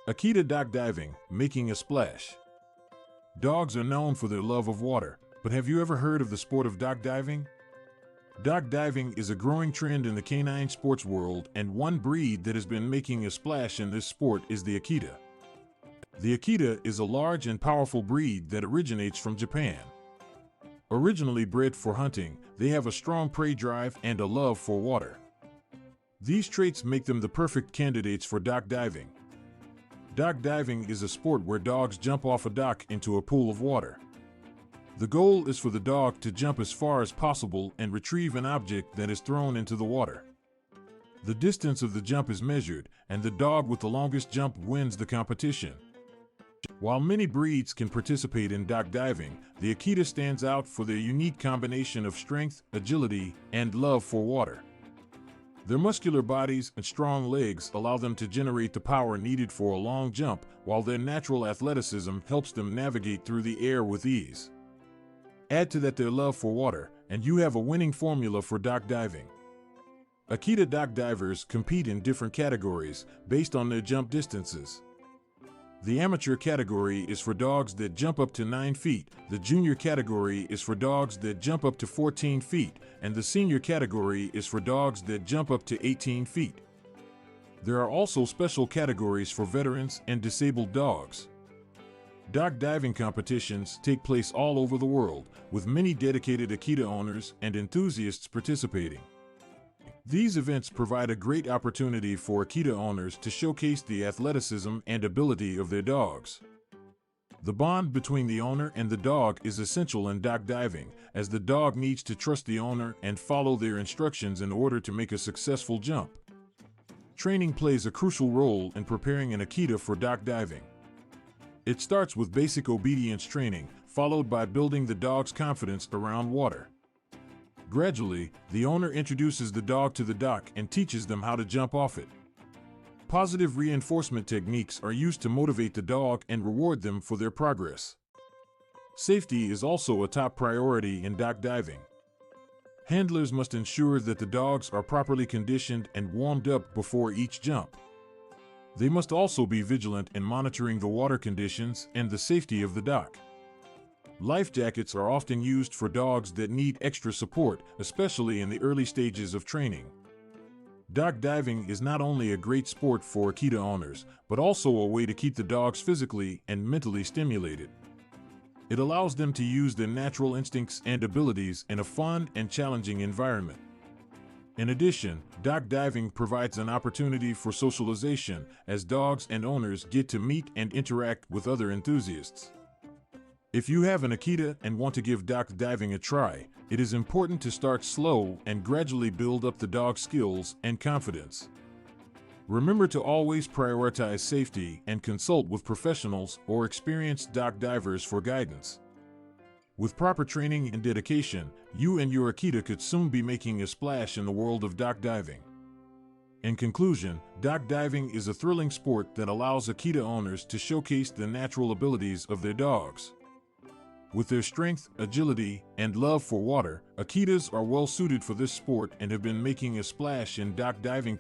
Akita dock diving, making a splash. Dogs are known for their love of water, but have you ever heard of the sport of dock diving? Dock diving is a growing trend in the canine sports world, and one breed that has been making a splash in this sport is the Akita. The Akita is a large and powerful breed that originates from Japan. Originally bred for hunting, they have a strong prey drive and a love for water. These traits make them the perfect candidates for dock diving. Dock diving is a sport where dogs jump off a dock into a pool of water. The goal is for the dog to jump as far as possible and retrieve an object that is thrown into the water. The distance of the jump is measured, and the dog with the longest jump wins the competition. While many breeds can participate in dock diving, the Akita stands out for their unique combination of strength, agility, and love for water. Their muscular bodies and strong legs allow them to generate the power needed for a long jump, while their natural athleticism helps them navigate through the air with ease. Add to that their love for water, and you have a winning formula for dock diving. Akita dock divers compete in different categories based on their jump distances. The amateur category is for dogs that jump up to 9 feet, the junior category is for dogs that jump up to 14 feet, and the senior category is for dogs that jump up to 18 feet. There are also special categories for veterans and disabled dogs. Dock diving competitions take place all over the world, with many dedicated Akita owners and enthusiasts participating. These events provide a great opportunity for Akita owners to showcase the athleticism and ability of their dogs. The bond between the owner and the dog is essential in dock diving, as the dog needs to trust the owner and follow their instructions in order to make a successful jump. Training plays a crucial role in preparing an Akita for dock diving. It starts with basic obedience training, followed by building the dog's confidence around water. Gradually, the owner introduces the dog to the dock and teaches them how to jump off it. Positive reinforcement techniques are used to motivate the dog and reward them for their progress. Safety is also a top priority in dock diving. Handlers must ensure that the dogs are properly conditioned and warmed up before each jump. They must also be vigilant in monitoring the water conditions and the safety of the dock. Life jackets are often used for dogs that need extra support, especially in the early stages of training. Dock diving is not only a great sport for Akita owners, but also a way to keep the dogs physically and mentally stimulated. It allows them to use their natural instincts and abilities in a fun and challenging environment. In addition, dock diving provides an opportunity for socialization, as dogs and owners get to meet and interact with other enthusiasts. If you have an Akita and want to give dock diving a try, it is important to start slow and gradually build up the dog's skills and confidence. Remember to always prioritize safety and consult with professionals or experienced dock divers for guidance. With proper training and dedication, you and your Akita could soon be making a splash in the world of dock diving. In conclusion, dock diving is a thrilling sport that allows Akita owners to showcase the natural abilities of their dogs. With their strength, agility, and love for water, Akitas are well suited for this sport and have been making a splash in dock diving